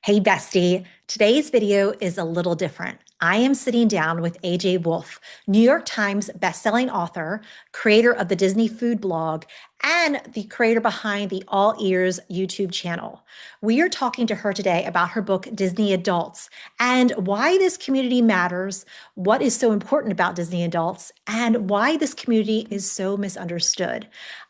Hey, bestie. Today's video is a little different. I am sitting down with AJ Wolfe, New York Times bestselling author, creator of the Disney food blog, and the creator behind the All Ears YouTube channel. We are talking to her today about her book, Disney Adults, and why this community matters, what is so important about Disney Adults, and why this community is so misunderstood.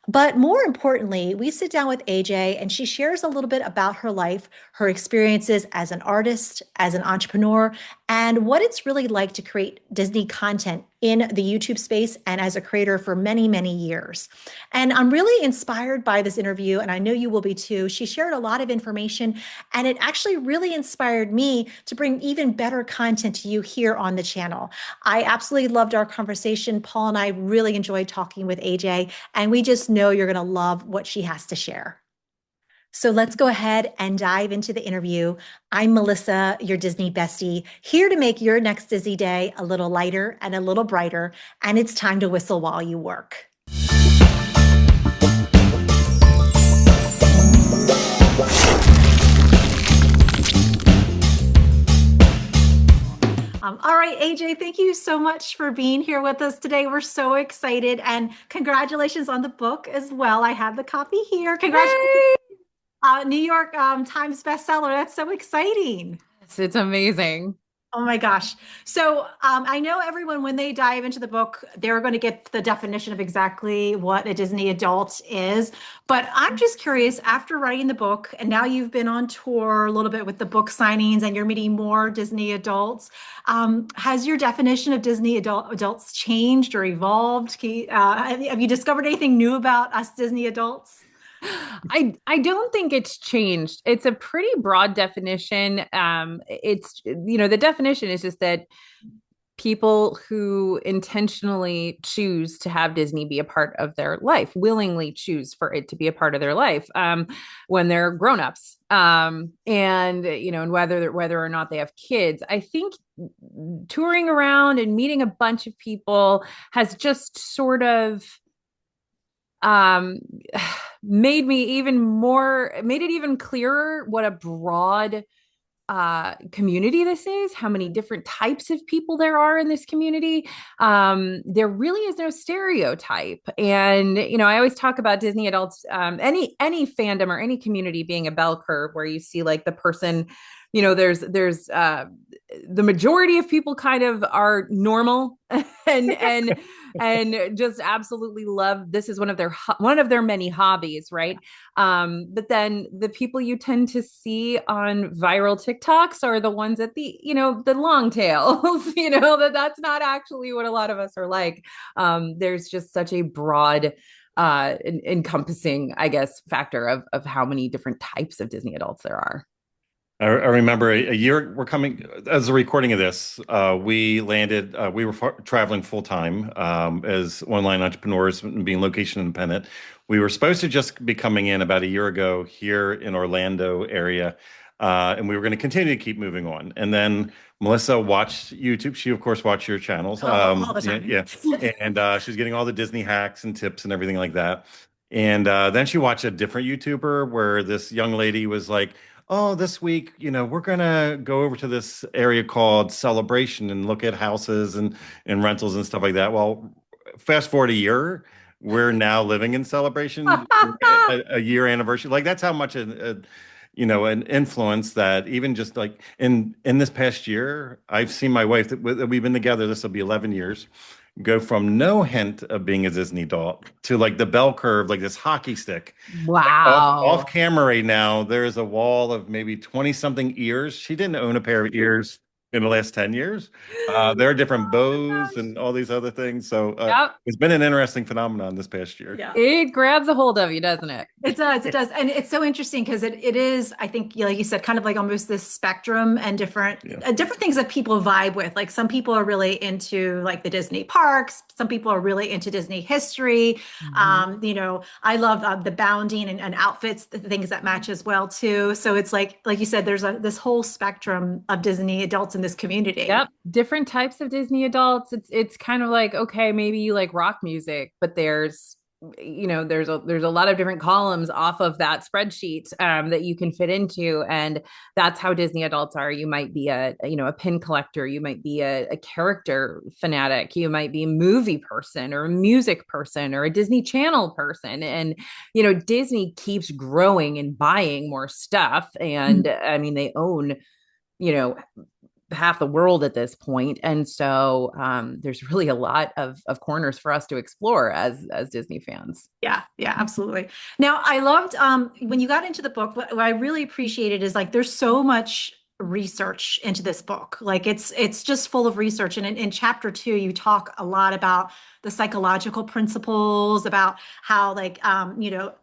But more importantly, we sit down with AJ and she shares a little bit about her life, her experiences as an artist, as an entrepreneur, and what it's really like to create Disney content in the YouTube space and as a creator for many, many years. And I'm really inspired by this interview, and I know you will be too. She shared a lot of information, and it actually really inspired me to bring even better content to you here on the channel. I absolutely loved our conversation. Paul and I really enjoyed talking with AJ, and we just know you're going to love what she has to share. So let's go ahead and dive into the interview. I'm Melissa, your Disney bestie, here to make your next Disney day a little lighter and a little brighter. And it's time to whistle while you work. All right, AJ, thank you so much for being here with us today. We're so excited, and congratulations on the book as well. I have the copy here. Congratulations. New York Times bestseller. That's so exciting. It's amazing. Oh my gosh. So I know everyone, when they dive into the book, they're going to get the definition of exactly what a Disney adult is. But I'm just curious, after writing the book, and now you've been on tour a little bit with the book signings and you're meeting more Disney adults, has your definition of Disney adults changed or evolved? Have you discovered anything new about us Disney adults? I don't think it's changed. It's a pretty broad definition. It's the definition is just that people who intentionally choose to have Disney be a part of their life, willingly choose for it to be a part of their life, when they're grown-ups, and whether or not they have kids. I think touring around and meeting a bunch of people has just sort of um made it even clearer what a broad community this is, how many different types of people there are in this community. There really is no stereotype. And I always talk about Disney adults, any fandom or any community being a bell curve, where you see like the person, there's the majority of people kind of are normal and just absolutely love, this is one of their many hobbies, right? But then the people you tend to see on viral TikToks are the ones at the long tails, that's not actually what a lot of us are like. There's just such a broad encompassing, I guess, factor of how many different types of Disney adults there are. I remember a year, we're coming as a recording of this. We landed, we were traveling full time as online entrepreneurs and being location independent. We were supposed to just be coming in about a year ago here in Orlando area, and we were going to continue to keep moving on. And then Melissa watched YouTube. She, of course, watched your channels. All the time. Yeah. And she's getting all the Disney hacks and tips and everything like that. And then she watched a different YouTuber where this young lady was like, oh, this week, we're gonna go over to this area called Celebration and look at houses and rentals and stuff like that. Well, fast forward a year, we're now living in Celebration, a year anniversary. Like that's how much an influence that even just like in this past year, I've seen my wife that we've been together. This will be 11 years. Go from no hint of being a Disney doll to like the bell curve, like this hockey stick. Wow. Off camera right now, there's a wall of maybe 20 something ears. She didn't own a pair of ears in the last 10 years. There are different bows and all these other things. So Yep. it's been an interesting phenomenon this past year. Yeah. It grabs a hold of you, doesn't it? It does. It does. And it's so interesting because it is, I think, like you said, kind of like almost this spectrum and different things that people vibe with. Like some people are really into like the Disney parks. Some people are really into Disney history. I love the bounding and outfits, the things that match as well too. So it's like you said, there's this whole spectrum of Disney adults in this community. Yep. Different types of Disney adults. It's kind of like, okay, maybe you like rock music, but there's there's a lot of different columns off of that spreadsheet that you can fit into, and that's how Disney adults are. You might be a pin collector, you might be a character fanatic, you might be a movie person or a music person or a Disney Channel person, and Disney keeps growing and buying more stuff, and I mean they own you know half the world at this point. And so there's really a lot of corners for us to explore as Disney fans. Yeah, yeah, absolutely. Now, I loved when you got into the book, what I really appreciated is like there's so much research into this book. Like it's just full of research. And in chapter 2, you talk a lot about the psychological principles, about how like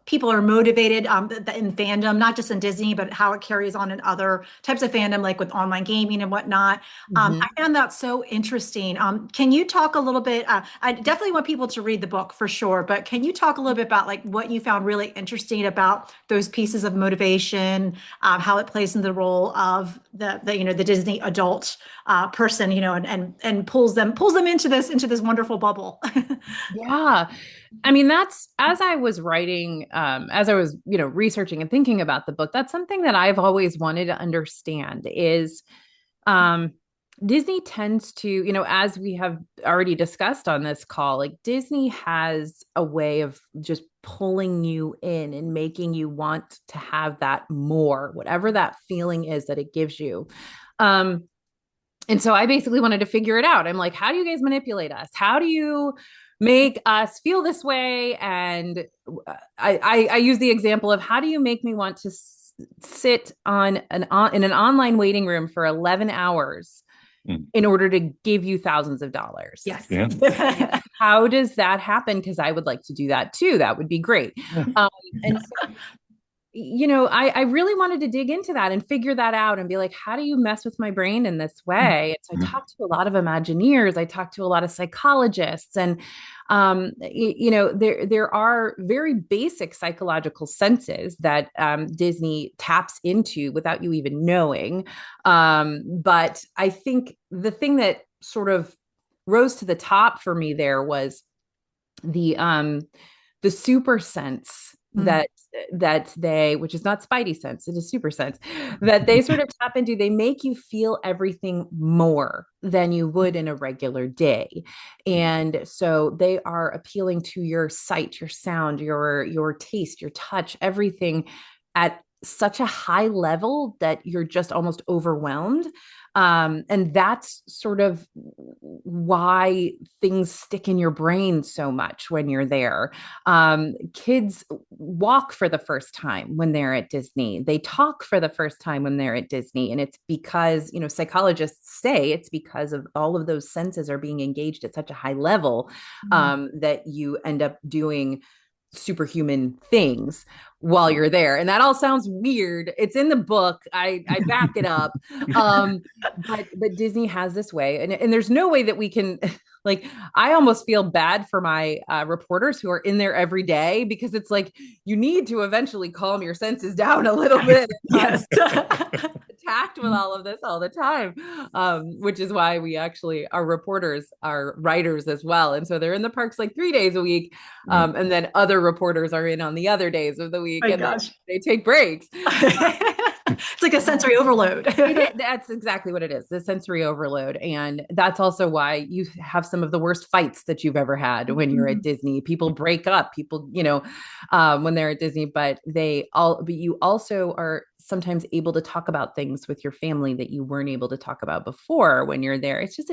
people are motivated in fandom, not just in Disney, but how it carries on in other types of fandom, like with online gaming and whatnot. I found that so interesting. Can you talk a little bit? I definitely want people to read the book for sure, but can you talk a little bit about like what you found really interesting about those pieces of motivation, how it plays in the role of the Disney adult person, and pulls them into this wonderful bubble. Yeah. I mean, that's as I was writing, as I was, researching and thinking about the book, that's something that I've always wanted to understand is Disney tends to, as we have already discussed on this call, like Disney has a way of just pulling you in and making you want to have that more, whatever that feeling is that it gives you. And so I basically wanted to figure it out. I'm like, how do you guys manipulate us? How do you make us feel this way? And I use the example of how do you make me want to sit in an online waiting room for 11 hours in order to give you thousands of dollars? Yes. Yeah. How does that happen? Because I would like to do that too. That would be great. And so, I really wanted to dig into that and figure that out and be like, how do you mess with my brain in this way? And so I talked to a lot of Imagineers. I talked to a lot of psychologists, and there are very basic psychological senses that Disney taps into without you even knowing. But I think the thing that sort of rose to the top for me there was the super sense that they, which is not Spidey sense, it is super sense, that they sort of tap into. They make you feel everything more than you would in a regular day. And so they are appealing to your sight, your sound, your taste, your touch, everything at such a high level that you're just almost overwhelmed. And that's sort of why things stick in your brain so much when you're there. Kids walk for the first time when they're at Disney. They talk for the first time when they're at Disney. And it's because, psychologists say it's because of all of those senses are being engaged at such a high level that you end up doing superhuman things while you're there. And that all sounds weird. It's in the book. I back it up. But Disney has this way, and there's no way that we can like, I almost feel bad for my reporters who are in there every day, because it's like, you need to eventually calm your senses down a little bit. Yes. Attacked with all of this all the time, which is why we actually are reporters, are writers as well. And so they're in the parks like 3 days a week. And then other reporters are in on the other days of the week. Oh, and gosh. they take breaks. It's like a sensory overload. That's exactly what it is, the sensory overload. And that's also why you have some of the worst fights that you've ever had when you're at Disney. People break up, when they're at Disney, but you also are sometimes able to talk about things with your family that you weren't able to talk about before when you're there. It's just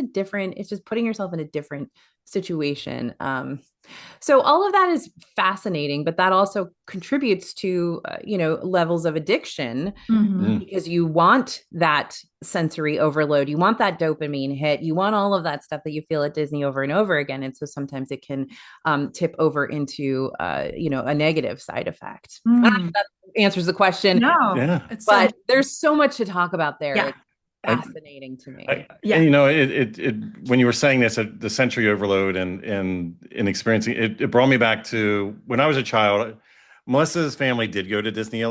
putting yourself in a different situation. So all of that is fascinating, but that also contributes to, levels of addiction, because you want that sensory overload. You want that dopamine hit. You want all of that stuff that you feel at Disney over and over again. And so sometimes it can tip over into, a negative side effect. I don't know if that answers the question. No, yeah. But there's so much to talk about there. Yeah. It's fascinating to me. And when you were saying this, the sensory overload and experiencing it brought me back to when I was a child. Melissa's family did go to Disney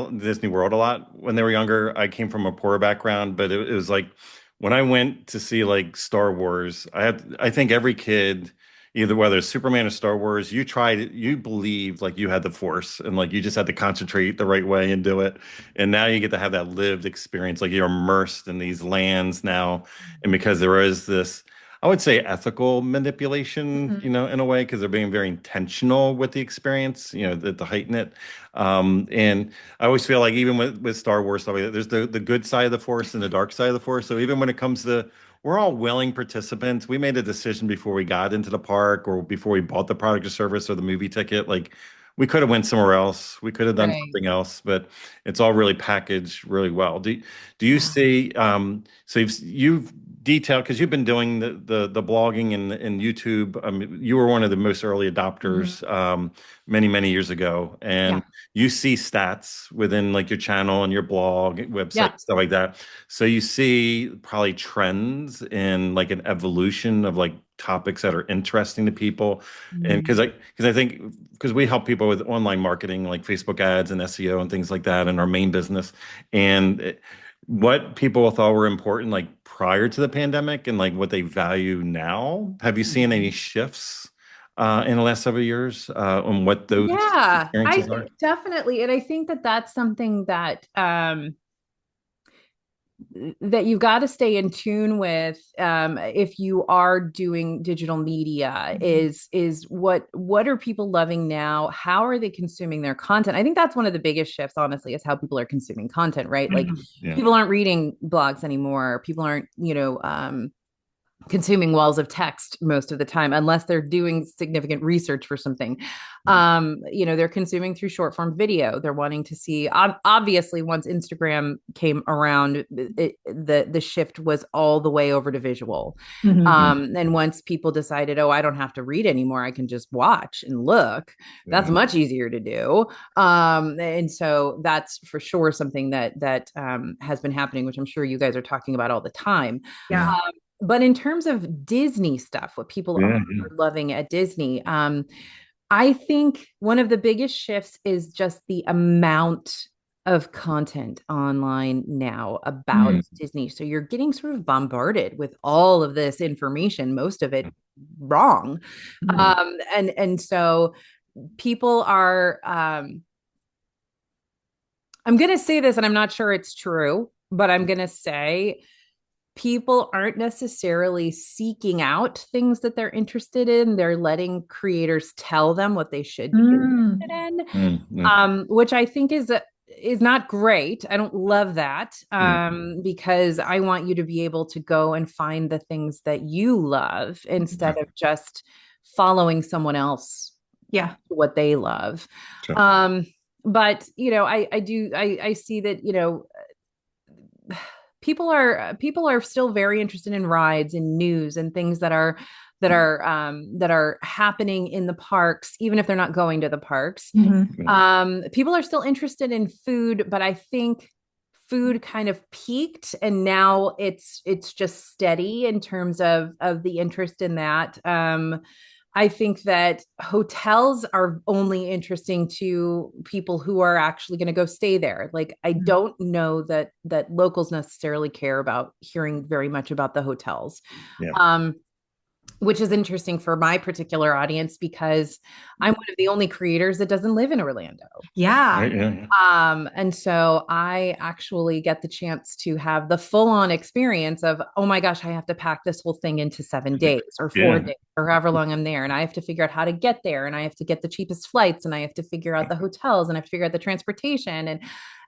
World a lot when they were younger. I came from a poorer background, but it was like when I went to see like Star Wars, I think every kid, either whether it's Superman or Star Wars, you believed like you had the force and like you just had to concentrate the right way and do it. And now you get to have that lived experience, like you're immersed in these lands now. And because there is this, I would say ethical manipulation, Mhm. in a way, because they're being very intentional with the experience, to heighten it. And I always feel like even with Star Wars stuff like that, there's the good side of the force and the dark side of the force. So even when it comes to we're all willing participants. We made a decision before we got into the park or before we bought the product or service or the movie ticket. Like we could have went somewhere else. We could have done Right. something else, but it's all really packaged really well. Do you Yeah. see so you've detailed because you've been doing the blogging and YouTube. You were one of the most early Mhm. adopters many years ago, Yeah. and you see stats within like your channel and your blog, website, Yeah. stuff like that. So you see probably trends in like an evolution of like topics that are interesting to people. And Mm. because I think because we help people with online marketing like Facebook ads and SEO and things like that in our main business. And what people thought were important like prior to the pandemic and like what they value now. Have you seen any shifts in the last several years on what those Yeah, I experiences think are? definitely. And I think that that's something that that you've got to stay in tune with if you are doing digital media Mhm. is what are people loving now, how are they consuming their content. I think that's one of the biggest shifts, honestly, is how people are consuming content, right? Like Mhm. Yeah. people aren't reading blogs anymore, people aren't consuming walls of text most of the time unless they're doing significant research for something. They're consuming through short form video. They're wanting to see, obviously once Instagram came around, the shift was all the way over to visual. Mhm. Mm, And once people decided, oh, I don't have to read anymore, I can just watch and look, that's yeah. much easier to do. And so that's for sure something that has been happening, which I'm sure you guys are talking about all the time. Yeah. But in terms of Disney stuff, what people are Yeah. Yeah. loving at Disney, I think one of the biggest shifts is just the amount of content online now about Mm, Disney. So you're getting sort of bombarded with all of this information, most of it wrong. Mhm. yeah. And so people are I'm going to say this and I'm not sure it's true, but I'm going to say people aren't necessarily seeking out things that they're interested in. They're letting creators tell them what they should be Mm. interested Mm, yeah. in, which I think is not great. I don't love that Yeah. because I want you to be able to go and find the things that you love Yeah. instead of just following someone else Yeah. what they love. Sure. Um, but I see that people are still very interested in rides and news and things that are happening in the parks, even if they're not going to the parks. Mhm. Yeah. People are still interested in food, but I think food kind of peaked and now it's just steady in terms of the interest in that. I think that hotels are only interesting to people who are actually going to go stay there. Like I don't know that locals necessarily care about hearing very much about the hotels. Yeah. Um, which is interesting for my particular audience because I'm one of the only creators that doesn't live in Orlando. Yeah. Right. Yeah. And so I actually get the chance to have the full on experience of, oh my gosh, I have to pack this whole thing into 7 days or four Yeah. days or however long I'm there. And I have to figure out how to get there. And I have to get the cheapest flights and I have to figure out the hotels and I have to figure out the transportation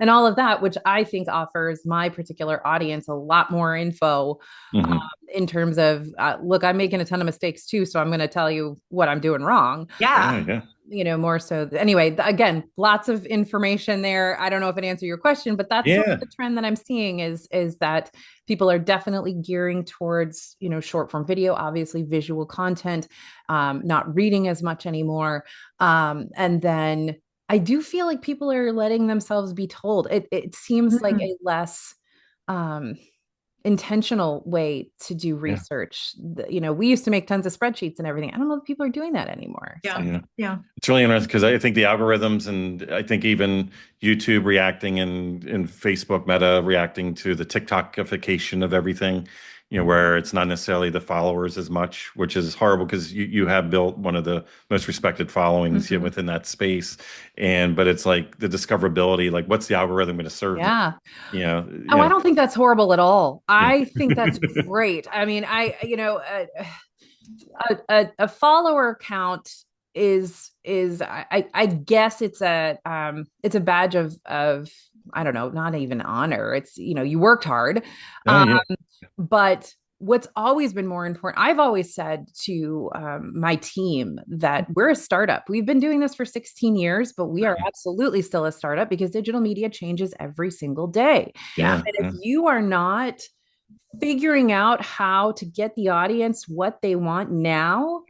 and all of that, which I think offers my particular audience a lot more info Hmm. in terms of, look, I'm making a ton of mistakes too. So I'm going to tell you what I'm doing wrong, Yeah. Yeah. Yeah. more so. Anyway, again, lots of information there. I don't know if it answered your question, but that's sort of Yeah. the trend that I'm seeing is that people are definitely gearing towards, short form video, obviously visual content, not reading as much anymore. And then I do feel like people are letting themselves be told. It seems like Mhm. a less um intentional way to do Yeah. research. We used to make tons of spreadsheets and everything. I don't know if people are doing that anymore. So Yeah. Yeah. Yeah. It's really interesting because I think the algorithms and I think even YouTube reacting and Facebook Meta reacting to the TikTokification of everything, where it's not necessarily the followers as much, which is horrible because you have built one of the most respected followings within that space. But it's like the discoverability, like what's the algorithm going to serve me? Yeah. You Oh, I know, don't think that's horrible at all. yeah. I think that's great. I mean, a follower count is I guess it's a badge of I don't know, not even honor. It's, you worked hard. Oh, yeah. But what's always been more important, I've always said to my team that we're a startup. We've been doing this for 16 years, but we are absolutely still a startup because digital media changes every single day. Yeah. And if you are not figuring out how to get the audience what they want now,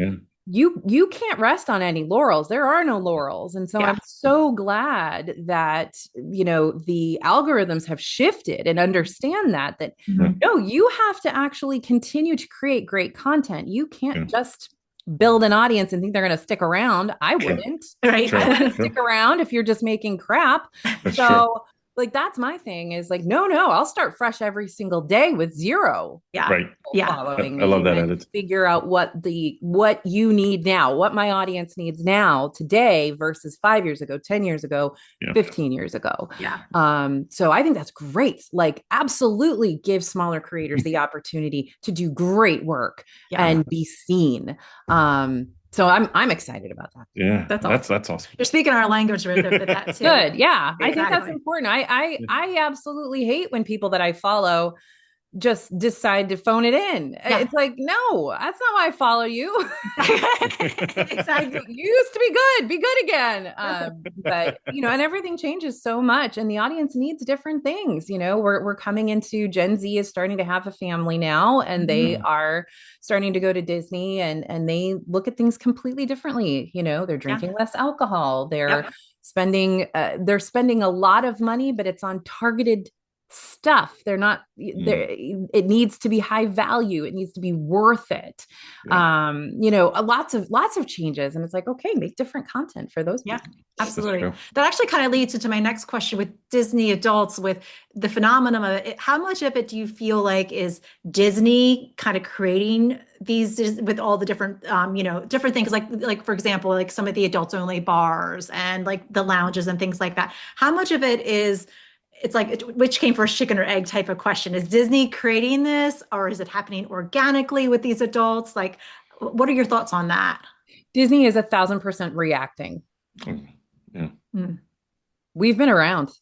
you can't rest on any laurels. There are no laurels. And so I'm so glad that, the algorithms have shifted and understand that no, you have to actually continue to create great content. You can't just build an audience and think they're going to stick around. I wouldn't. Right. I wouldn't stick around if you're just making crap. That's so true. like, that's my thing is like, no, I'll start fresh every single day with zero. Right. Following I love that and attitude. figure out what you need now, what my audience needs now today versus 5 years ago, 10 years ago, 15 years ago. So I think that's great. Like, absolutely give smaller creators the opportunity to do great work and be seen. So I'm excited about that. Yeah, that's awesome. You're speaking our language with that too. Good. Yeah. Exactly. I think that's important. I absolutely hate when people that I follow just decide to phone it in. It's like, no, that's not why I follow you. Exactly. You used to be good again. But and everything changes so much, and the audience needs different things. We're coming into Gen Z is starting to have a family now, and they are starting to go to Disney, and they look at things completely differently. They're drinking less alcohol. They're spending a lot of money, but it's on targeted stuff. They're not there. It needs to be high value. It needs to be worth it. Lots of changes. And it's like, okay, make different content for those people. Absolutely. That actually kind of leads into my next question with Disney adults, with the phenomenon of it. How much of it do you feel like is Disney kind of creating these with all the different, different things like, for example, like some of the adults only bars and like the lounges and things like that. How much of it is, it's like, which came first, chicken or egg type of question? Is Disney creating this, or is it happening organically with these adults? Like, what are your thoughts on that? Disney is 1,000% reacting. We've been around.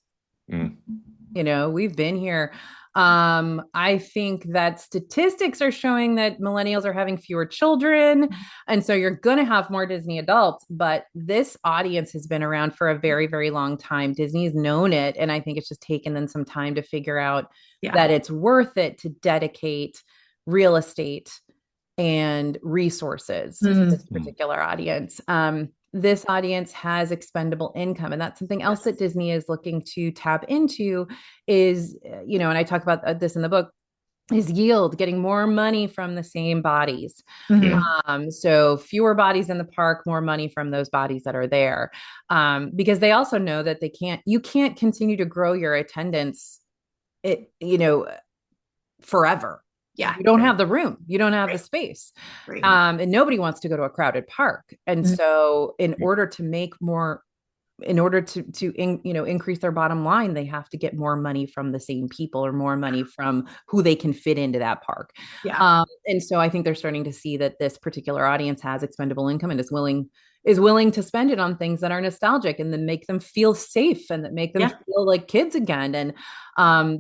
We've been here. I think that statistics are showing that millennials are having fewer children. And so you're going to have more Disney adults, but this audience has been around for a very, very long time. Disney's known it. And I think it's just taken them some time to figure out that it's worth it to dedicate real estate and resources to this particular audience. This audience has expendable income. And that's something else that Disney is looking to tap into is, and I talk about this in the book, is yield, getting more money from the same bodies. So fewer bodies in the park, more money from those bodies that are there. Because they also know that you can't continue to grow your attendance, forever. You don't have the room. You don't have the space. And nobody wants to go to a crowded park. And so in order to increase their bottom line, they have to get more money from the same people or more money from who they can fit into that park. And so I think they're starting to see that this particular audience has expendable income and is willing to spend it on things that are nostalgic and then make them feel safe and that make them feel like kids again. And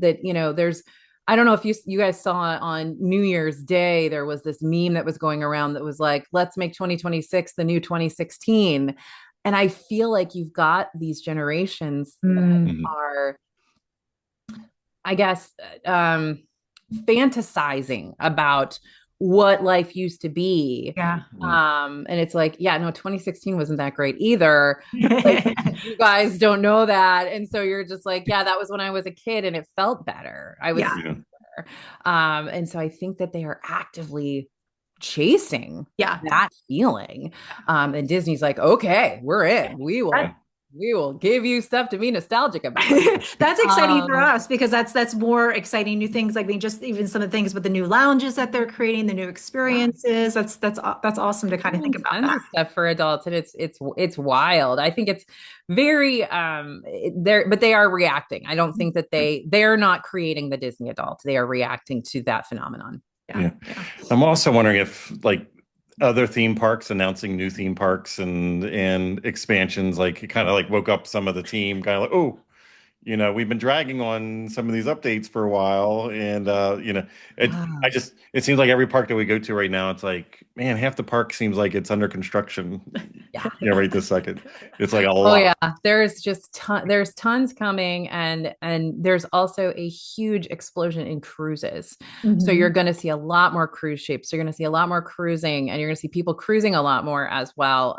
there's, I don't know if you guys saw on New Year's Day, there was this meme that was going around that was like, let's make 2026 the new 2016. And I feel like you've got these generations that are, I guess, fantasizing about what life used to be. And it's like, 2016 wasn't that great either. Like, you guys don't know that. And so you're just like, that was when I was a kid and it felt better. I was better. And so I think that they are actively chasing that feeling. And Disney's like, okay, we're in. We will we will give you stuff to be nostalgic about. That's exciting for Um, us because that's more exciting new things. Like, I mean, just even some of the things with the new lounges that they're creating, the new experiences. That's awesome to kind of think about Tons that. of stuff for adults, and it's wild. I think it's very they're but they are reacting. I don't think that they're not creating the Disney adult. They are reacting to that phenomenon. Yeah, Yeah. yeah. I'm also wondering if like other theme parks announcing new theme parks and expansions, like it kind of like woke up some of the team, kind of like, oh, we've been dragging on some of these updates for a while, and Ah. it seems like every park that we go to right now, it's like, man, half the park seems like it's under construction. Yeah. Yeah, right this second. It's like a Oh lot. yeah, there's tons coming, and there's also a huge explosion in cruises. So you're Mhm. going to see a lot more cruise ships. You're going to see a lot more cruising, and you're going to see people cruising a lot more as well.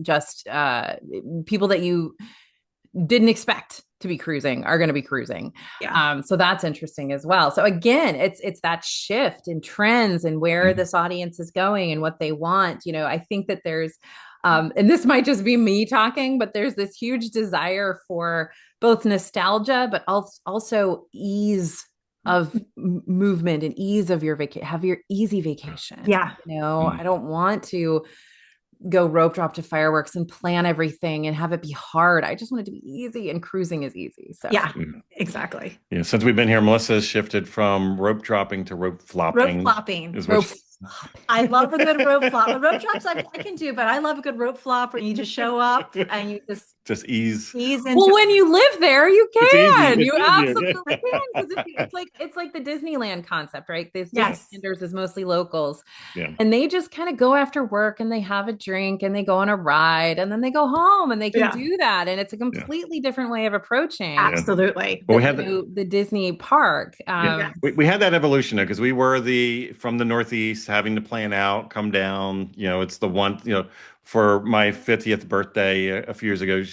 Just people that you didn't expect to be cruising are going to be cruising. Yeah. So that's interesting as well. So again, it's that shift in trends and where Mhm. this audience is going and what they want. I think that there's and this might just be me talking, but there's this huge desire for both nostalgia, but also ease of movement and ease of your vacation. Have your easy vacation. Yeah. Mhm. I don't want to go rope drop to fireworks and plan everything and have it be hard. I just want it to be easy, and cruising is easy. So Yeah, exactly. Yeah, since we've been here, Melissa has shifted from rope dropping to rope Rope flopping, flopping. is what rope she, I love a good rope flop. The rope drops I can do, but I love a good rope flop where you just show up and you just just ease. ease into well, when you live there, you It's easy. can. It's You easier. absolutely can, because it's like the Disneyland concept, right? These Yes. Disneylanders is mostly locals, Yeah. and they just kind of go after work and they have a drink and they go on a ride and then they go home, and they can Yeah. do that, and it's a Yeah. completely different way of approaching Yeah. Absolutely. Well, we had the Disney park. yeah, Yes. we had that evolution because we were from the Northeast having to plan out, come down. It's the one, for my 50th birthday a few years ago,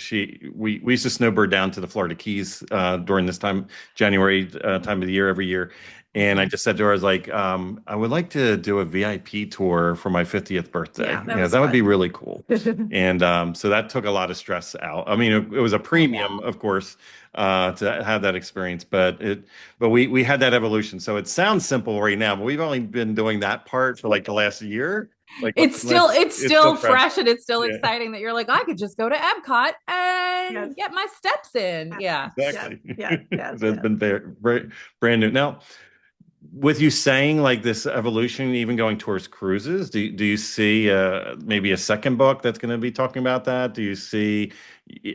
we used to snowbird down to the Florida Keys during this time, January time of the year every year. And I just said to her, I was like, I would like to do a VIP tour for my 50th birthday. Yeah, that Yeah, was that would be fun. really cool. And so that took a lot of stress out. I mean, it was a Oh yeah. premium, of course, to have that experience, but we had that evolution. So it sounds simple right now, but we've only been doing that part for like the last year. Like It's it's still still fresh. fresh, and it's still Yeah, exciting that you're like, I could just go to Epcot Yes. and get my steps in. Yes. Yeah. Yes. exactly. Yes. Yes. So it's Yes. been very brand new. Now, with you saying like this evolution, even going towards cruises, do you see maybe a second book that's going to be talking about that? Do you see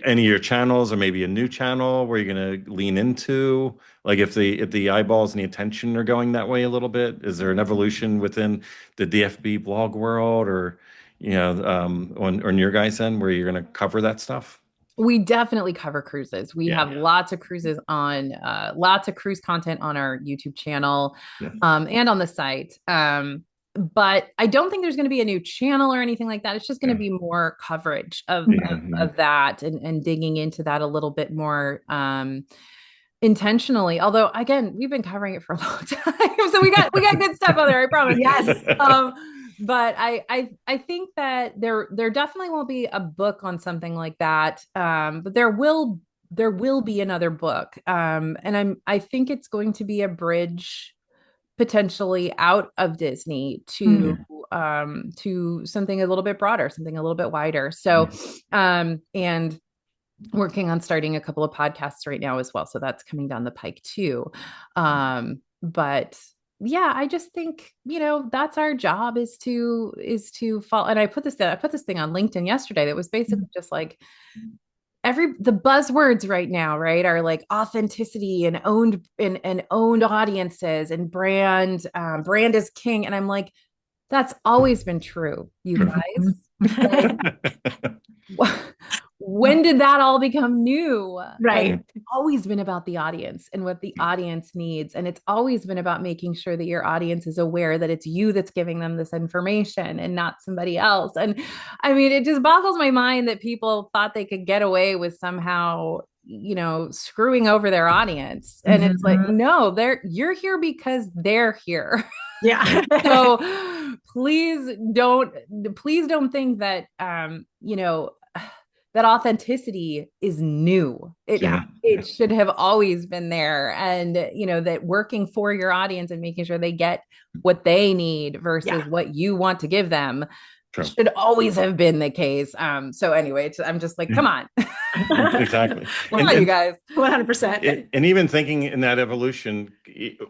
any of your channels, or maybe a new channel where you're going to lean into? Like if the eyeballs and the attention are going that way a little bit, is there an evolution within the DFB blog world, or on your guys' end where you're going to cover that stuff? We definitely cover cruises. We Yeah. have lots of cruises on, lots of cruise content on our YouTube channel, Yeah. and on the site. But I don't think there's going to be a new channel or anything like that. It's just going to Yeah. be more coverage of, Yeah. of, of that, and digging into that a little bit more intentionally. Although again, we've been covering it for a long time, so we got good stuff out there, I promise. Yes. But I think that there definitely won't be a book on something like that. But there will be another book. And I think it's going to be a bridge potentially out of Disney Mhm. to something a little bit broader, something a little bit wider. So and working on starting a couple of podcasts right now as well. So that's coming down the pike too. But yeah, I just think, that's our job, is to follow. And I put this thing on LinkedIn yesterday that was basically just like the buzzwords right now, right, are like authenticity and owned audiences and brand is king. And I'm like, that's always been true, you guys. Like, when did that all become new? Right. Like, it's always been about the audience and what the audience needs. And it's always been about making sure that your audience is aware that it's you that's giving them this information and not somebody else. And I mean, it just boggles my mind that people thought they could get away with somehow, screwing over their audience. And it's like, Mhm. no, you're here because they're here. Yeah. So please don't think that that authenticity is new. It should have always been there. And, you know, that working for your audience and making sure they get what they need versus what you want to give them should always have been the case. So anyway, I'm just like, come on. Exactly. Come on, you guys. 100%. And even thinking in that evolution,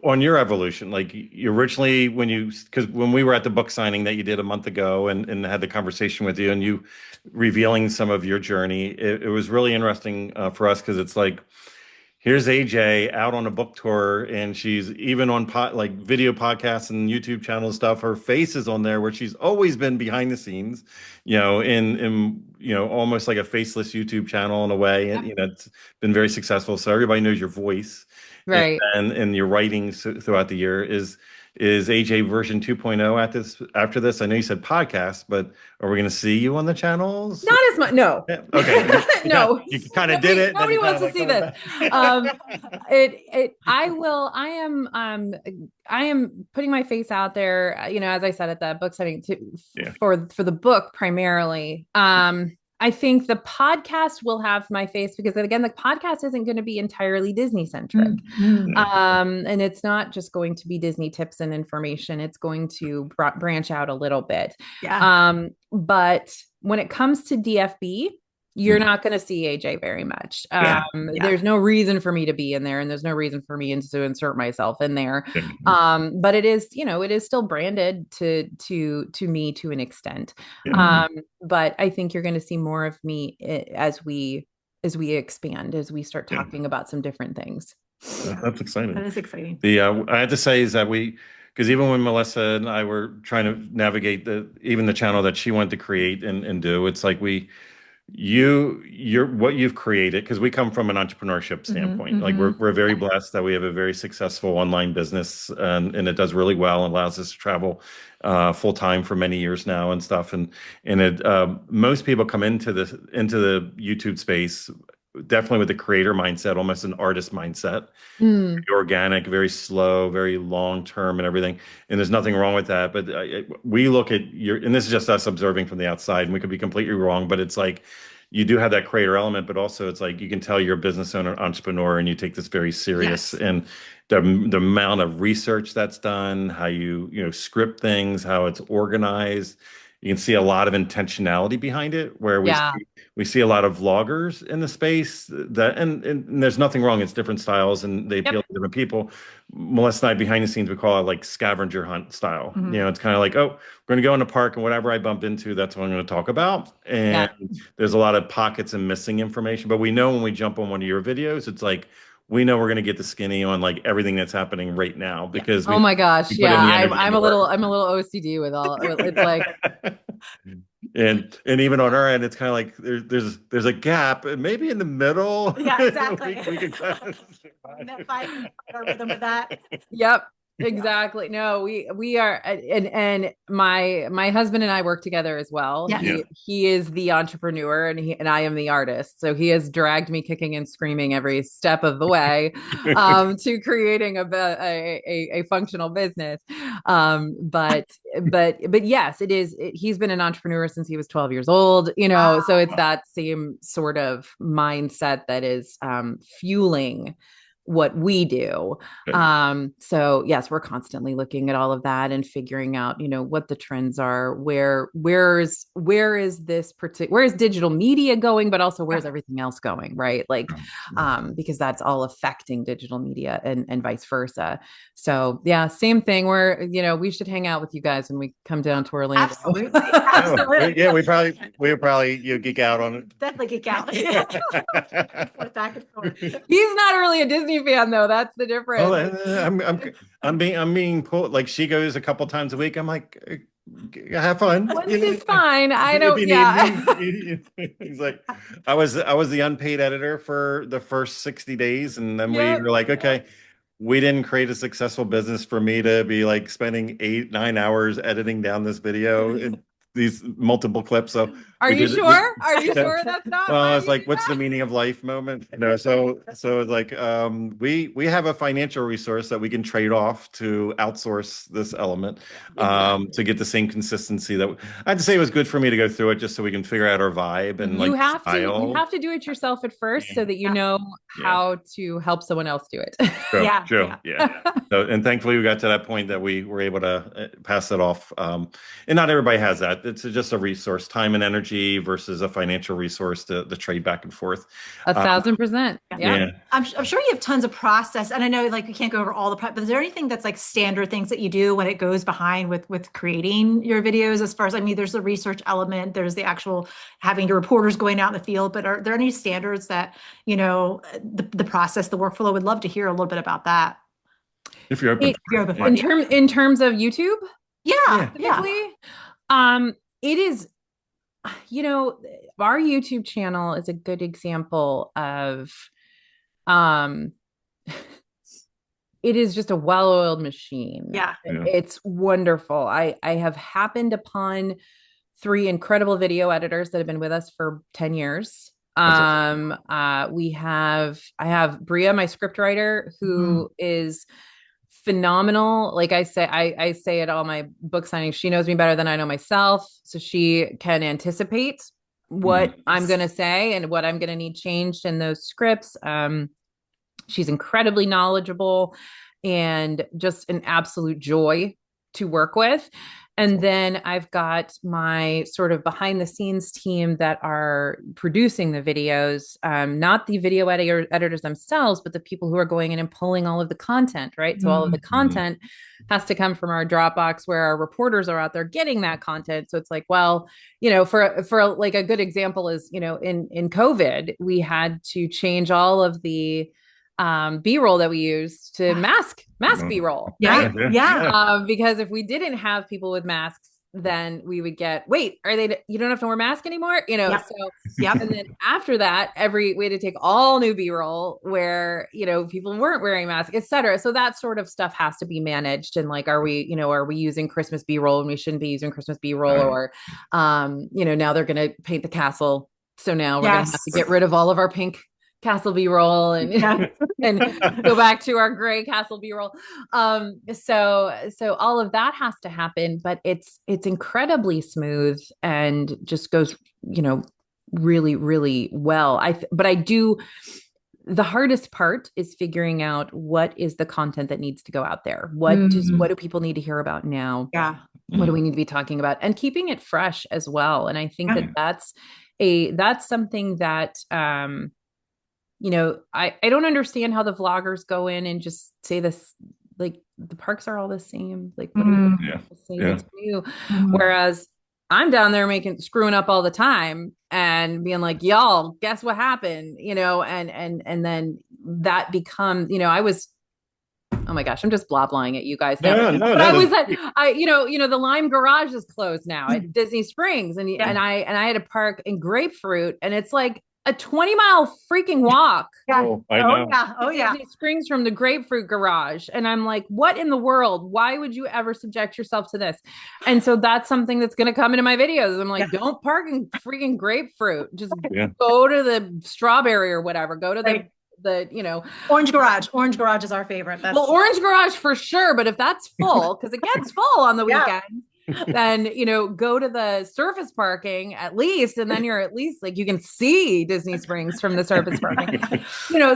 on your evolution, like you originally, because when we were at the book signing that you did a month ago and had the conversation with you and you revealing some of your journey, it was really interesting for us because it's like, here's AJ out on a book tour, and she's even on like video podcasts and YouTube channel stuff. Her face is on there where she's always been behind the scenes, you know, in you know, almost like a faceless YouTube channel in a way. And you know, it's been very successful. So everybody knows your voice, right? And your writings throughout the year is AJ version 2.0 at this after this? I know you said podcast, but are we going to see you on the channels? Not as much. No. Yeah. Okay. No. You kind of did it. Nobody wants to see this. I am putting my face out there, you know, as I said at the book signing for the book primarily. I think the podcast will have my face because again, the podcast isn't going to be entirely Disney centric. And it's not just going to be Disney tips and information. It's going to branch out a little bit. But when it comes to DFB, you're not going to see AJ very much. There's no reason for me to be in there, and there's no reason for me to insert myself in there. But it is, you know, it is still branded to me to an extent. But I think you're going to see more of me as we expand, as we start talking about some different things. That's exciting. That is exciting. I have to say is that because even when Melissa and I were trying to navigate even the channel that she wanted to create and do, it's like you're what you've created, because we come from an entrepreneurship standpoint. Like we're very blessed that we have a very successful online business, and it does really well and allows us to travel full time for many years now and stuff. And it most people come into the YouTube space definitely with the creator mindset, almost an artist mindset, very organic, very slow, very long term and everything. And there's nothing wrong with that. But we look at and this is just us observing from the outside, and we could be completely wrong, but it's like, you do have that creator element, but also it's like, you can tell you're a business owner, entrepreneur, and you take this very serious. And the amount of research that's done, how you script things, how it's organized. You can see a lot of intentionality behind it, where we see a lot of vloggers in the space that, and there's nothing wrong. It's different styles and they appeal to different people. Melissa and I, behind the scenes, we call it like scavenger hunt style. You know, it's kind of like, oh, we're going to go in the park and whatever I bump into, that's what I'm going to talk about. And there's a lot of pockets and missing information, but we know when we jump on one of your videos, it's like, we know we're going to get the skinny on like everything that's happening right now, because oh my gosh, I'm a little OCD with all. It's like, and even on our end, it's kind of like there's a gap, maybe in the middle. Yeah, exactly. we can fight our rhythm with that. Yep. Exactly. No, we are, and my husband and I work together as well. He is the entrepreneur and I am the artist. So he has dragged me kicking and screaming every step of the way to creating a functional business. But yes, it is. He's been an entrepreneur since he was 12 years old, you know, so it's that same sort of mindset that is fueling what we do. So yes, we're constantly looking at all of that and figuring out, you know, what the trends are, where is digital media going, but also where's everything else going, right? Like, because that's all affecting digital media and vice versa. So yeah, same thing where, you know, we should hang out with you guys when we come down to Orlando. Absolutely. Absolutely. Yeah, we probably geek out on it. Definitely geek out. Back and forth. He's not really a Disney fan though. That's the difference. Well, I'm being pulled. Like, she goes a couple times a week. I'm like, have fun. Once is fine. I don't. Yeah. He's like, I was the unpaid editor for the first 60 days, and then we were like, okay, we didn't create a successful business for me to be like spending 8-9 hours editing down this video. And these multiple clips. So Are we you did it. sure? Are you sure that's not Well, why it's you like, do what's that? the meaning of life moment? So it's like we have a financial resource that we can trade off to outsource this element Exactly. to get the same consistency that I'd say it was good for me to go through it just so we can figure out our vibe and You like have to style. do it yourself at first so Yeah. that you know Yeah. how to help someone else do it. True, Yeah, true, yeah. yeah. So, and thankfully, we got to that point that we were able to pass it off. And not everybody has that. It's just a resource, time and energy versus a financial resource to trade back and forth. 1,000%. Yeah. Yeah. I'm sure you have tons of process, and I know like we can't go over all the prep, but is there anything that's like standard things that you do when it goes behind with creating your videos? As far as, I mean, there's the research element, there's the actual having your reporters going out in the field, but are there any standards that, the process, the workflow? Would love to hear a little bit about that. If you're open It, to If you're open it. for Yeah. it. in terms of YouTube, Yeah, Yeah. yeah. typically, it is, our YouTube channel is a good example of, it is just a well-oiled machine. Yeah. Yeah. It's wonderful. I have happened upon 3 incredible video editors that have been with us for 10 years. I have Bria, my scriptwriter, who is phenomenal. Like I say at all my book signings, she knows me better than I know myself. So she can anticipate what I'm going to say and what I'm going to need changed in those scripts. She's incredibly knowledgeable and just an absolute joy to work with. And then I've got my sort of behind the scenes team that are producing the videos, not the video editors themselves, but the people who are going in and pulling all of the content, right? So all of the content has to come from our Dropbox where our reporters are out there getting that content. So it's like, well, for like a good example is, in COVID, we had to change all of the B-roll that we used to mask B-roll. Yeah. Right? Yeah. Because if we didn't have people with masks, then we would get, wait, you don't have to wear a mask anymore? Yep. So, Yep. and then after that, we had to take all new B-roll where, people weren't wearing masks, et cetera. So that sort of stuff has to be managed. And like, are we using Christmas B-roll and we shouldn't be using Christmas B-roll? Or, now they're going to paint the castle. So now we're going to have to get rid of all of our pink castle B-roll and go back to our gray castle B-roll. So all of that has to happen, but it's incredibly smooth and just goes, really, really well. The hardest part is figuring out what is the content that needs to go out there. What do people need to hear about now? Yeah. What do we need to be talking about? And keeping it fresh as well. And I think that's something that, I don't understand how the vloggers go in and just say this, like the parks are all the same. Like, what are you saying? It's new. Whereas I'm down there screwing up all the time and being like, y'all, guess what happened? And then that becomes, oh my gosh, I'm just blah-blahing at you guys now. I was at, the Lime Garage is closed now at Disney Springs, and I had to park in Grapefruit, and it's like a 20-mile freaking walk. Oh, I know. Oh yeah. Disney Springs from the Grapefruit Garage. And I'm like, what in the world? Why would you ever subject yourself to this? And so that's something that's going to come into my videos. I'm like, don't park in freaking Grapefruit. Just go to the Strawberry or whatever. Go to the Orange Garage is our favorite. Orange Garage for sure, but if that's full, because it gets full on the weekend, then go to the surface parking at least, and then you're at least like you can see Disney Springs from the surface parking.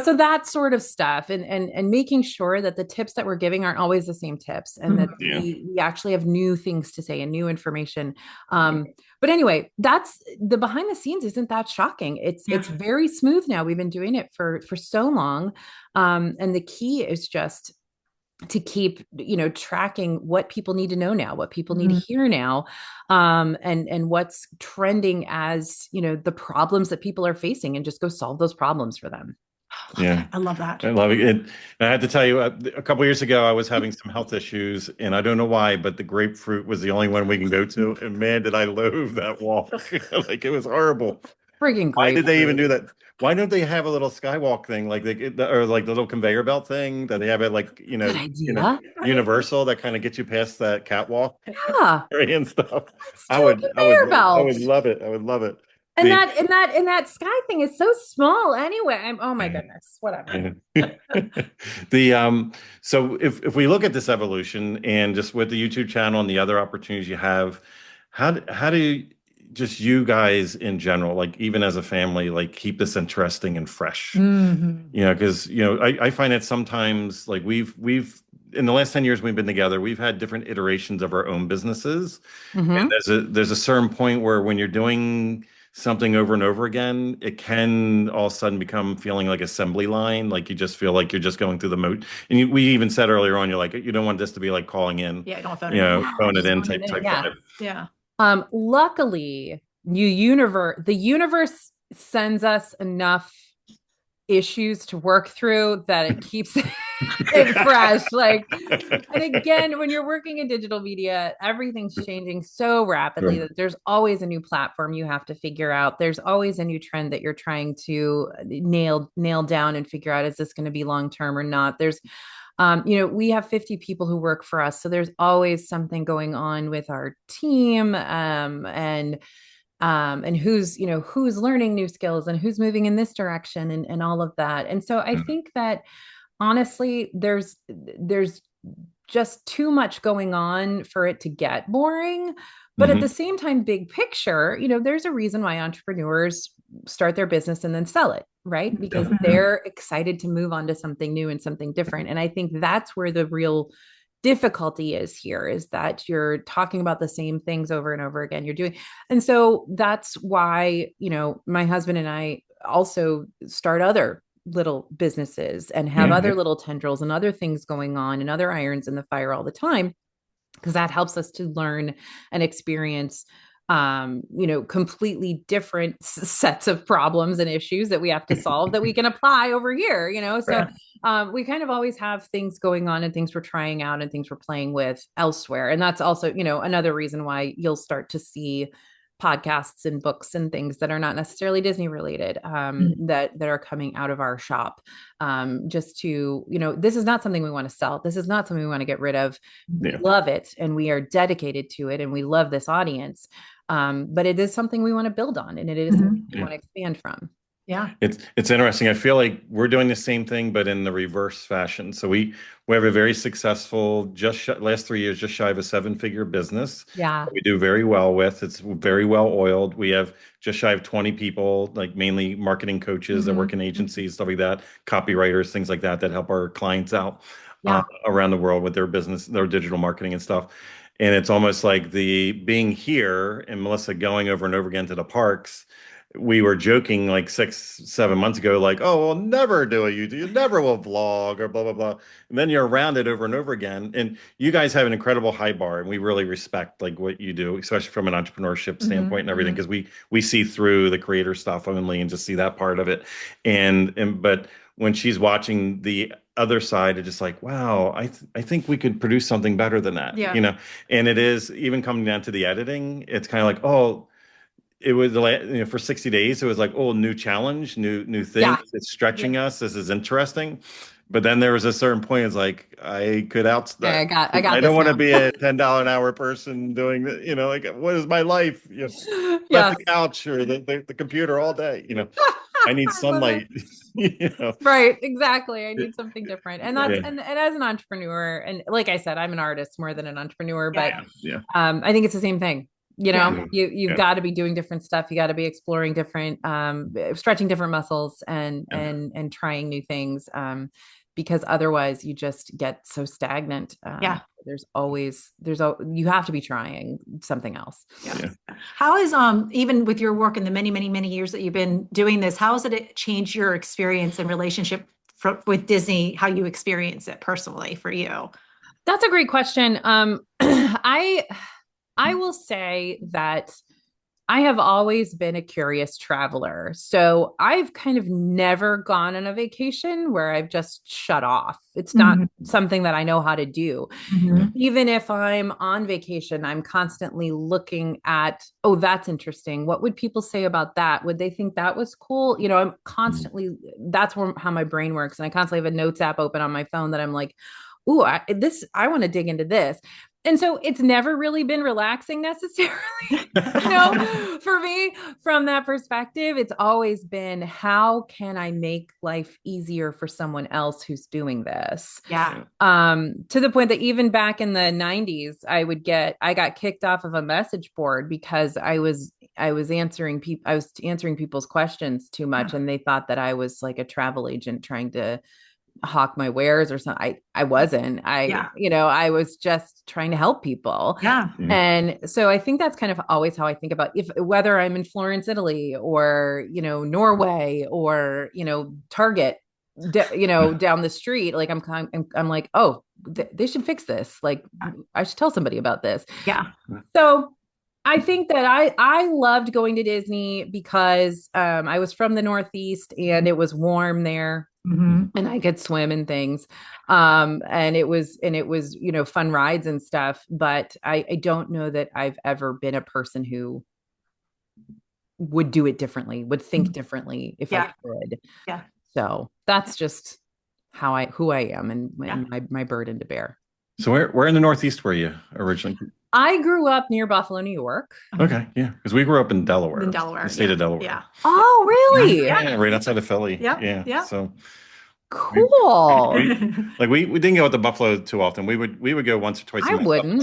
So that sort of stuff, and making sure that the tips that we're giving aren't always the same tips, and that we actually have new things to say and new information. But anyway, that's the behind the scenes isn't that shocking. It's very smooth now. We've been doing it for so long. And the key is just to keep, tracking what people need to know now, what people need to hear now, and what's trending as, the problems that people are facing, and just go solve those problems for them. I love that. I love it. And I had to tell you, a couple of years ago, I was having some health issues, and I don't know why, but the Grapefruit was the only one we can go to. And man, did I loathe that walk. Like, it was horrible. Freaking Why great. did they even do that? Why don't they have a little skywalk thing like or like the little conveyor belt thing that they have at like Good idea. Universal that kind of gets you past that catwalk Yeah. and stuff. Let's do a conveyor I belt. would love it. I would love it. And The that sky thing is so small anyway. Oh my goodness. Whatever. the so if we look at this evolution and just with the YouTube channel and the other opportunities you have, how do you, just you guys in general, like even as a family, like keep this interesting and fresh? You know, because I find it sometimes like we've in the last 10 years we've been together, we've had different iterations of our own businesses. And Mhm. there's a certain point where when you're doing something over and over again, it can all of a sudden become feeling like assembly line. Like you just feel like you're just going through the mode. And we even said earlier on, you're like, you don't want this to be like calling in, Yeah, don't phone it in. Yeah, phone it just in phone it in. type Yeah. vibe. Yeah. Luckily, the universe sends us enough issues to work through that it keeps it fresh. Like, and again, when you're working in digital media, everything's changing so rapidly that there's always a new platform you have to figure out. There's always a new trend that you're trying to nail down and figure out, is this going to be long term or not? There's we have 50 people who work for us, so there's always something going on with our team, and who's learning new skills and who's moving in this direction, and all of that. And so I think that honestly, there's just too much going on for it to get boring. But at the same time, big picture, there's a reason why entrepreneurs start their business and then sell it, right? Because they're excited to move on to something new and something different. And I think that's where the real difficulty is here, is that you're talking about the same things over and over again. And so that's why, my husband and I also start other little businesses and have other little tendrils and other things going on and other irons in the fire all the time, because that helps us to learn and experience completely different sets of problems and issues that we have to solve that we can apply over here. So we kind of always have things going on and things we're trying out and things we're playing with elsewhere. And that's also another reason why you'll start to see podcasts and books and things that are not necessarily Disney related, that are coming out of our shop, just to, this is not something we want to sell. This is not something we want to get rid of. We love it and we are dedicated to it and we love this audience. But it is something we want to build on, and it is something we want to expand from. Yeah. It's interesting. I feel like we're doing the same thing, but in the reverse fashion. So we have a very successful, last 3 years, just shy of a 7-figure business. Yeah. We do very well with. It's very well oiled. We have just shy of 20 people, like mainly marketing coaches that work in agencies, stuff like that, copywriters, things like that help our clients out around the world with their business, their digital marketing and stuff. And it's almost like the being here and Melissa going over and over again to the parks. We were joking like 6-7 months ago, like, oh, we'll never do a YouTube, you never will vlog or blah, blah, blah. And then you're around it over and over again. And you guys have an incredible high bar, and we really respect like what you do, especially from an entrepreneurship standpoint and everything, because we see through the creator stuff only and just see that part of it. But when she's watching the other side, it's just like, wow, I think we could produce something better than that. And it is even coming down to the editing. It's kind of like, oh, it was for 60 days. It was like, oh, new challenge, new thing. Yeah. It's stretching us. This is interesting. But then there was a certain point. It's like I could out. I got. I don't want to be a $10 an hour person doing that. Like what is my life? Left the couch or the computer all day. I need sunlight. Right, exactly. I need something different. And that's and as an entrepreneur, and like I said, I'm an artist more than an entrepreneur, but I think it's the same thing. You've got to be doing different stuff. You got to be exploring different, stretching different muscles and trying new things, because otherwise you just get so stagnant. You have to be trying something else. How is even with your work in the many, many, many years that you've been doing this, how has it changed your experience and relationship with Disney? How you experience it personally for you? That's a great question. I will say that I have always been a curious traveler. So I've kind of never gone on a vacation where I've just shut off. It's not something that I know how to do. Even if I'm on vacation, I'm constantly looking at, oh, that's interesting. What would people say about that? Would they think that was cool? You know, I'm constantly, that's how my brain works. And I constantly have a notes app open on my phone that I'm like, ooh, I want to dig into this. And so it's never really been relaxing necessarily, for me from that perspective. It's always been, how can I make life easier for someone else who's doing this? Yeah. To the point that even back in the 90s, I got kicked off of a message board because I was answering people's questions too much. And they thought that I was like a travel agent trying to hawk my wares or something. I wasn't. I was just trying to help people. Yeah. And so I think that's kind of always how I think about whether I'm in Florence, Italy, or, Norway, or, Target, down the street. Like I'm like, oh, they should fix this. Like I should tell somebody about this. Yeah. So I think that I loved going to Disney because I was from the Northeast and it was warm there. And I could swim and things. And it was, fun rides and stuff. But I don't know that I've ever been a person who would do it differently, would think differently if I could. Yeah. So that's just who I am and my burden to bear. So where in the Northeast were you originally? I grew up near Buffalo, New York. Okay, yeah, because we grew up in Delaware, the state of Delaware. Yeah. Oh, really? Yeah, right outside of Philly. Yeah. Yeah. So cool. we didn't go to Buffalo too often. We would go once or twice. I wouldn't.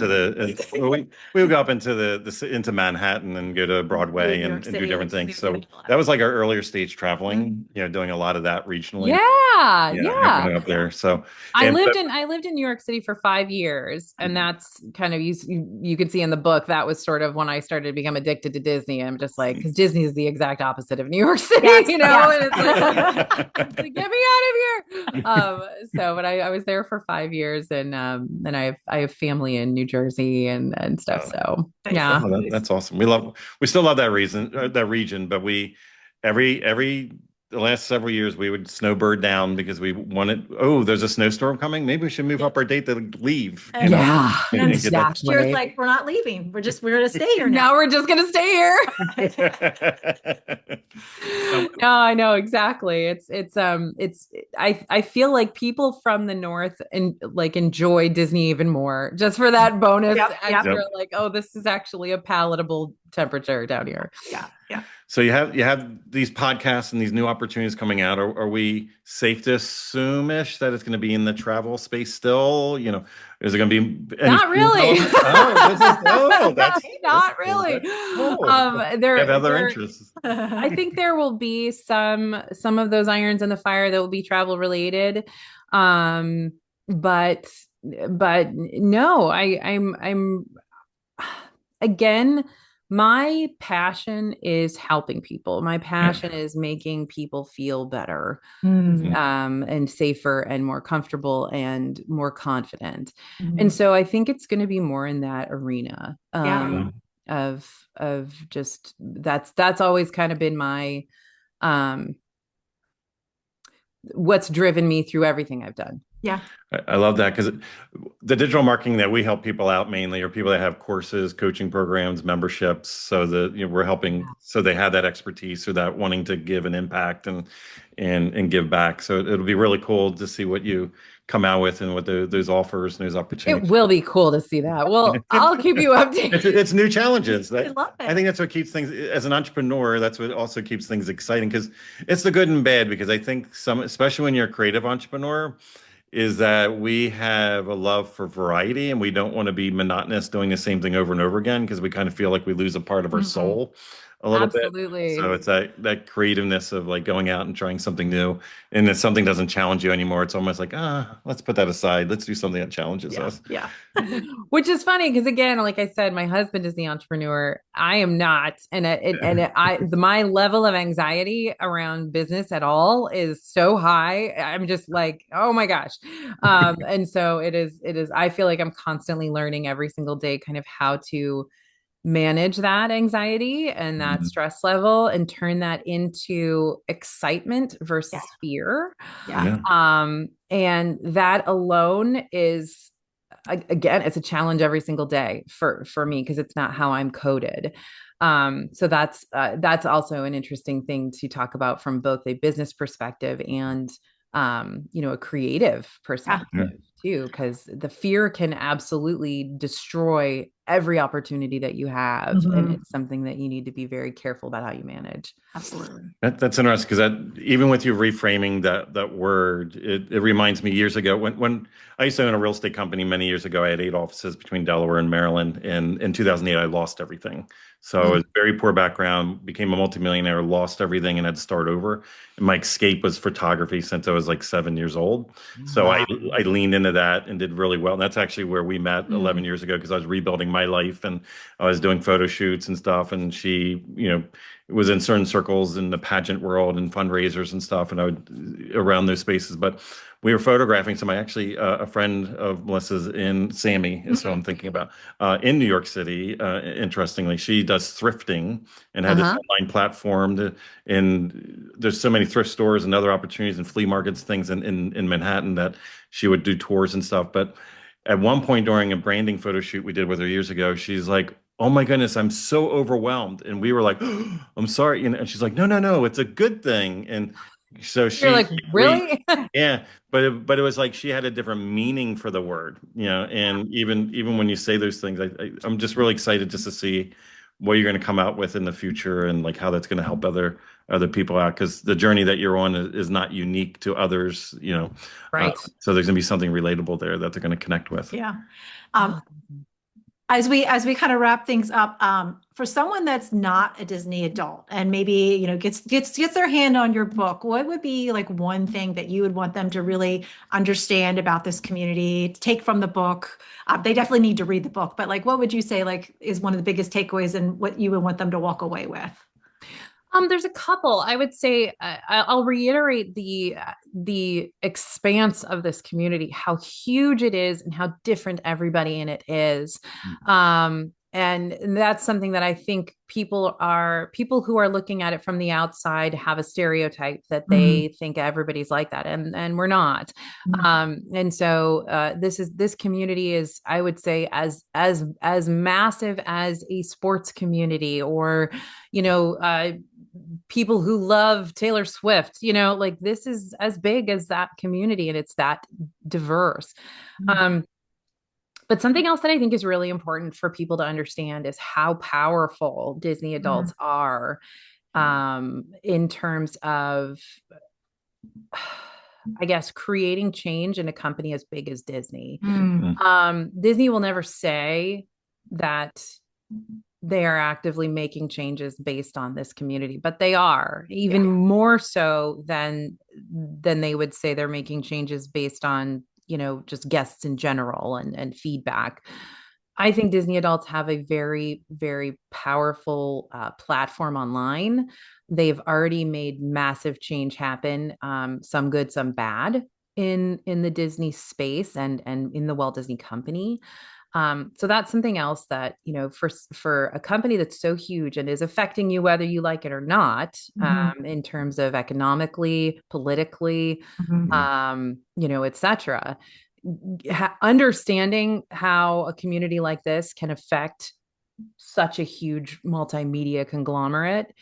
We would go up into into Manhattan and go to Broadway and do different things. So that was like our earlier stage traveling. Doing a lot of that regionally. Yeah. Up there. So I lived in New York City for 5 years, and that's kind of you can see in the book that was sort of when I started to become addicted to Disney. I'm just like, because Disney is the exact opposite of New York City, and it's like, get me out of here. But I was there for 5 years, and I have family in New Jersey and stuff. So yeah, that's awesome. We still love that region, but every the last several years we would snowbird down because we wanted, there's a snowstorm coming. Maybe we should move up our date to leave. And exactly. It's like, we're not leaving. We're going to stay here now. Now we're just going to stay here. No, I know exactly. I feel like people from the North enjoy Disney even more just for that bonus extra. Like, oh, this is actually a palatable temperature down here. Yeah. So you have these podcasts and these new opportunities coming out. Are we safe to assume-ish that it's going to be in the travel space still? Is it going to be not really? That's not really. There have other interests. I think there will be some of those irons in the fire that will be travel related. But no, I'm again. My passion is helping people. My passion is making people feel better, and safer and more comfortable and more confident. And so I think it's going to be more in that arena of just that's always kind of been my what's driven me through everything I've done. Yeah. I love that because the digital marketing that we help people out mainly are people that have courses, coaching programs, memberships. So we're helping, so they have that expertise or that wanting to give an impact and give back. So it'll be really cool to see what you come out with and what those offers and those opportunities. It will be cool to see that. Well, I'll keep you updated. It's new challenges. I love it. I think that's what keeps things, as an entrepreneur, that's what also keeps things exciting because it's the good and bad. Because I think especially when you're a creative entrepreneur, is that we have a love for variety and we don't want to be monotonous doing the same thing over and over again because we kind of feel like we lose a part of our soul a little bit. So it's that creativeness of like going out and trying something new, and if something doesn't challenge you anymore, it's almost like, let's put that aside. Let's do something that challenges us. Yeah. Which is funny because again, like I said, my husband is the entrepreneur. I am not, and my level of anxiety around business at all is so high. I'm just like, oh my gosh, and so it is. I feel like I'm constantly learning every single day, kind of how to manage that anxiety and that Mhm. stress level and turn that into excitement Yeah. versus fear. Yeah. And that alone is, again, it's a challenge every single day for me because it's not how I'm coded. So that's also an interesting thing to talk about from both a business perspective and a creative Yeah. perspective too, because the fear can absolutely destroy every opportunity that you have, and Mhm. it's something that you need to be very careful about how you manage. Absolutely. That's interesting because that even with you reframing that word, it reminds me years ago when I used to own a real estate company many years ago. I had 8 offices between Delaware and Maryland, and in 2008 I lost everything. So I Mm. was very poor background, became a multimillionaire, lost everything, and had to start over. And my escape was photography since I was like 7 years old. So I Wow. I leaned into that and did really well. And that's actually where we met Mm. 11 years ago because I was rebuilding my life and I was doing photo shoots and stuff. And she, was in certain circles in the pageant world and fundraisers and stuff, and I would around those spaces. But we were photographing some. I actually a friend of Melissa's in Sammy is who I'm thinking about in New York City. Interestingly, she does thrifting and had this Uh-huh. online platform. And there's so many thrift stores and other opportunities and flea markets, things in Manhattan that she would do tours and stuff. But at one point during a branding photo shoot we did with her years ago, she's like, "Oh my goodness, I'm so overwhelmed." And we were like, "Oh, I'm sorry." And she's like, "No, no, no, it's a good thing." And so You're like, we, really? yeah, but it was like she had a different meaning for the word, and even when you say those things, I'm just really excited just to see what you're going to come out with in the future and like how that's going to help other people out because the journey that you're on is not unique to others, Right. so there's going to be something relatable there that they're going to connect with. Yeah. Um, Oh, as we kind of wrap things up, for someone that's not a Disney adult and maybe gets their hand on your book, what would be like one thing that you would want them to really understand about this community, to take from the book? They definitely need to read the book, but like, what would you say like is one of the biggest takeaways and what you would want them to walk away with? There's a couple. I would say I'll reiterate the expanse of this community, how huge it is, and how different everybody in it is. And that's something that I think people who are looking at it from the outside have a stereotype that Mhm. they think everybody's like that, and we're not. Mhm. And so this community is, I would say, as massive as a sports community or people who love Taylor Swift, like this is as big as that community and it's that diverse. Um, but something else that I think is really important for people to understand is how powerful Disney Mhm. adults are in terms of, I guess, creating change in a company as big as Disney. Mhm. Disney will never say that they are actively making changes based on this community, but they are even Yeah. more so than they would say they're making changes based on just guests in general and feedback. I think Disney adults have a very, very powerful platform online. They've already made massive change happen, some good, some bad in the Disney space and in the Walt Disney Company. So that's something else that, for a company that's so huge and is affecting you whether you like it or not, Mhm. in terms of economically, politically, Mhm. et cetera, understanding how a community like this can affect such a huge multimedia conglomerate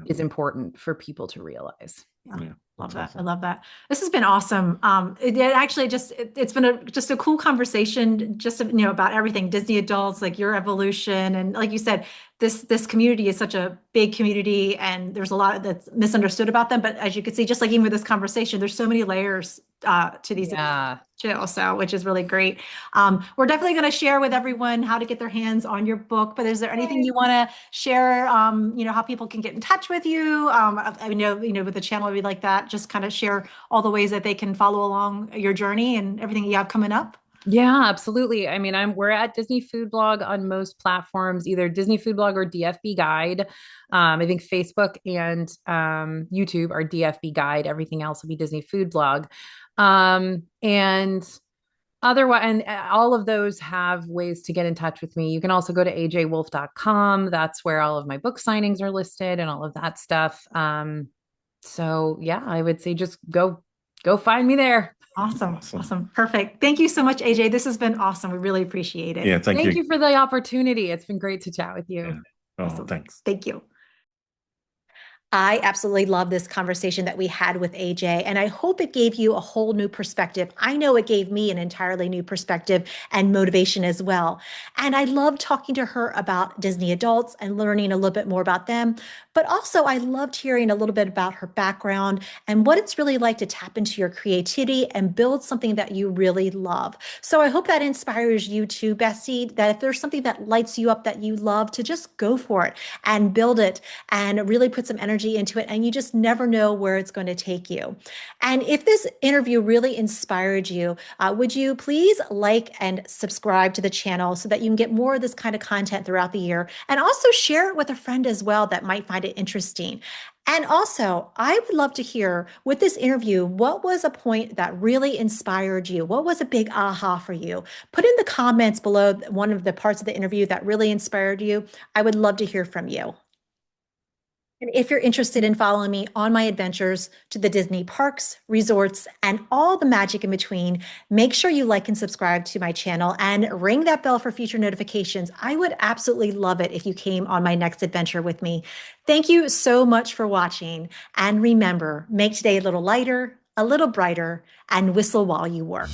is important for people to realize. Yeah. Yeah, Love that's that. I awesome. love that. This has been awesome. It actually it's been just a cool conversation, just about everything Disney adults, like your evolution, and like you said, this community is such a big community, and there's a lot that's misunderstood about them. But as you can see, just like even with this conversation, there's so many layers to these Yeah. too, so which is really great. We're definitely going to share with everyone how to get their hands on your book. But is there anything you want to share? How people can get in touch with you? I know, with the channel, we like that. Just kind of share all the ways that they can follow along your journey and everything you have coming up. Yeah, absolutely. I mean, we're at Disney Food Blog on most platforms, either Disney Food Blog or DFB Guide. I think Facebook and YouTube are DFB Guide. Everything else will be Disney Food Blog. And Otherwise, and all of those have ways to get in touch with me. You can also go to ajwolfe.com. That's where all of my book signings are listed and all of that stuff. So yeah, I would say just go find me there. Awesome. Perfect. Thank you so much, AJ. This has been awesome. We really appreciate it. Yeah, thank Thank you. you for the opportunity. It's been great to chat with you. Yeah. Oh, Awesome. thanks. Thank you. I absolutely love this conversation that we had with AJ, and I hope it gave you a whole new perspective. I know it gave me an entirely new perspective and motivation as well. And I love talking to her about Disney adults and learning a little bit more about them. But also, I loved hearing a little bit about her background and what it's really like to tap into your creativity and build something that you really love. So I hope that inspires you too, Bessie, that if there's something that lights you up that you love, to just go for it and build it and really put some energy into it. And you just never know where it's going to take you. And if this interview really inspired you, would you please like and subscribe to the channel so that you can get more of this kind of content throughout the year, and also share it with a friend as well that might find it interesting. And also, I would love to hear with this interview, what was a point that really inspired you? What was a big aha for you? Put in the comments below one of the parts of the interview that really inspired you. I would love to hear from you. And if you're interested in following me on my adventures to the Disney parks, resorts, and all the magic in between, make sure you like and subscribe to my channel and ring that bell for future notifications. I would absolutely love it if you came on my next adventure with me. Thank you so much for watching. And remember, make today a little lighter, a little brighter, and whistle while you work.